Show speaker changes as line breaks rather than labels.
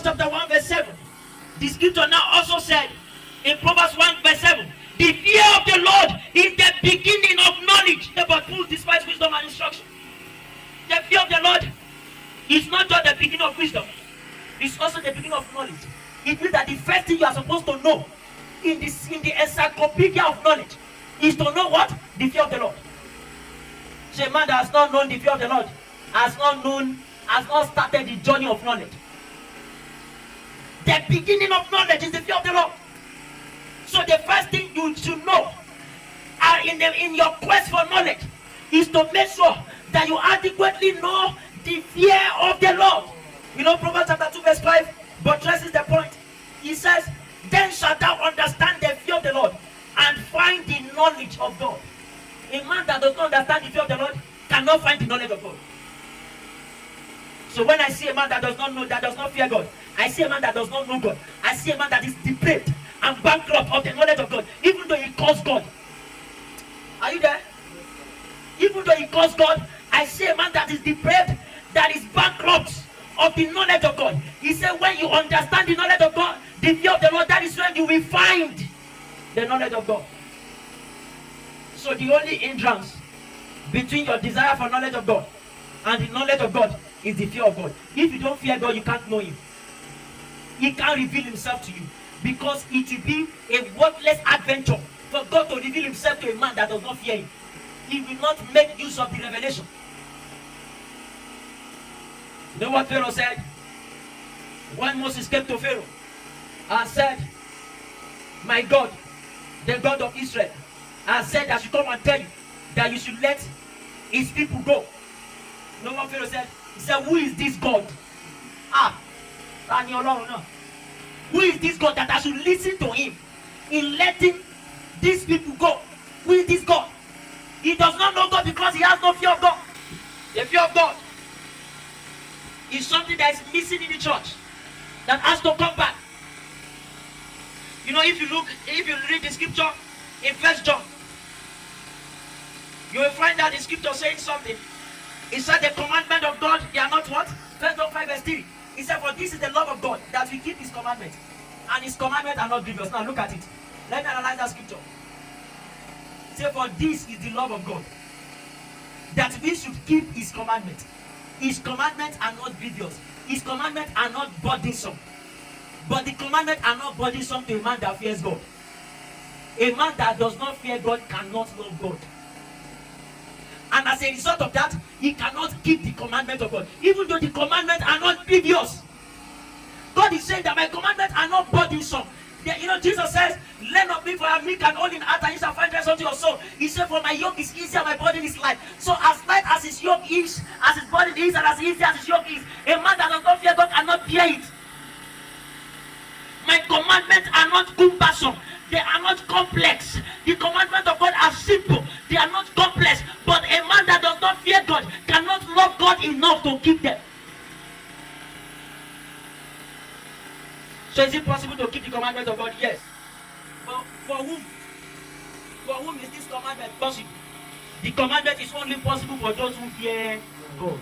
Proverbs chapter 1 verse 7. The scripture now also said in Proverbs 1 verse 7, the fear of the Lord is the beginning of knowledge, but fools despise wisdom and instruction. The fear of the Lord is not just the beginning of wisdom, it's also the beginning of knowledge. It means that the first thing you are supposed to know in the encyclopedia of knowledge is to know what? The fear of the Lord. So a man that has not known the fear of the Lord has not started the journey of knowledge. The beginning of knowledge is the fear of the Lord. So the first thing you should know in your quest for knowledge is to make sure that you adequately know the fear of the Lord. You know, Proverbs chapter 2 verse 5 buttresses the point. He says, then shalt thou understand the fear of the Lord and find the knowledge of God. A man that does not understand the fear of the Lord cannot find the knowledge of God. So when I see a man that does not fear God, I see a man that does not know God. I see a man that is depraved and bankrupt of the knowledge of God, even though he calls God. Are you there? Even though he calls God, I see a man that is depraved, that is bankrupt of the knowledge of God. He said, when you understand the knowledge of God, the fear of the Lord, that is when you will find the knowledge of God. So the only hindrance between your desire for knowledge of God and the knowledge of God is the fear of God. If you don't fear God, you can't know him. He can't reveal himself to you, because it will be a worthless adventure for God to reveal himself to a man that does not fear him. He will not make use of the revelation. You know what Pharaoh said? When Moses came to Pharaoh and said, my God, the God of Israel, and said I should come and tell you that you should let his people go. You know what Pharaoh said? He said, who is this God? Who is this God that I should listen to him in letting these people go? Who is this God? He does not know God because he has no fear of God. The fear of God is something that is missing in the church, that has to come back. You know, if you read the scripture in 1 John, you will find that the scripture saying something. It said the commandment of God, they are not what? 1 John 5 verse 3. He said, for this is the love of God, that we keep his commandments. And his commandments are not grievous. Now look at it. Let me analyze that scripture. He said, for this is the love of God, that we should keep his commandments. His commandments are not grievous. His commandments are not burdensome. But the commandments are not burdensome to a man that fears God. A man that does not fear God cannot love God. And as a result of that, he cannot keep the commandment of God, even though the commandments are not grievous. God is saying that my commandments are not burdensome. You know, Jesus says, learn of me, for I am meek and old in heart, and you shall find rest unto your soul. He said, for my yoke is easy and my burden is light. So as light as his yoke is, as his burden is, and as easy as his yoke is, a man that does not fear God cannot bear it. My commandments are not cumbersome. They are not complex. The commandments of God are simple. They are not complex. But a man that does not fear God cannot love God enough to keep them. So is it possible to keep the commandments of God? Yes. But for whom? For whom is this commandment possible? The commandment is only possible for those who fear God.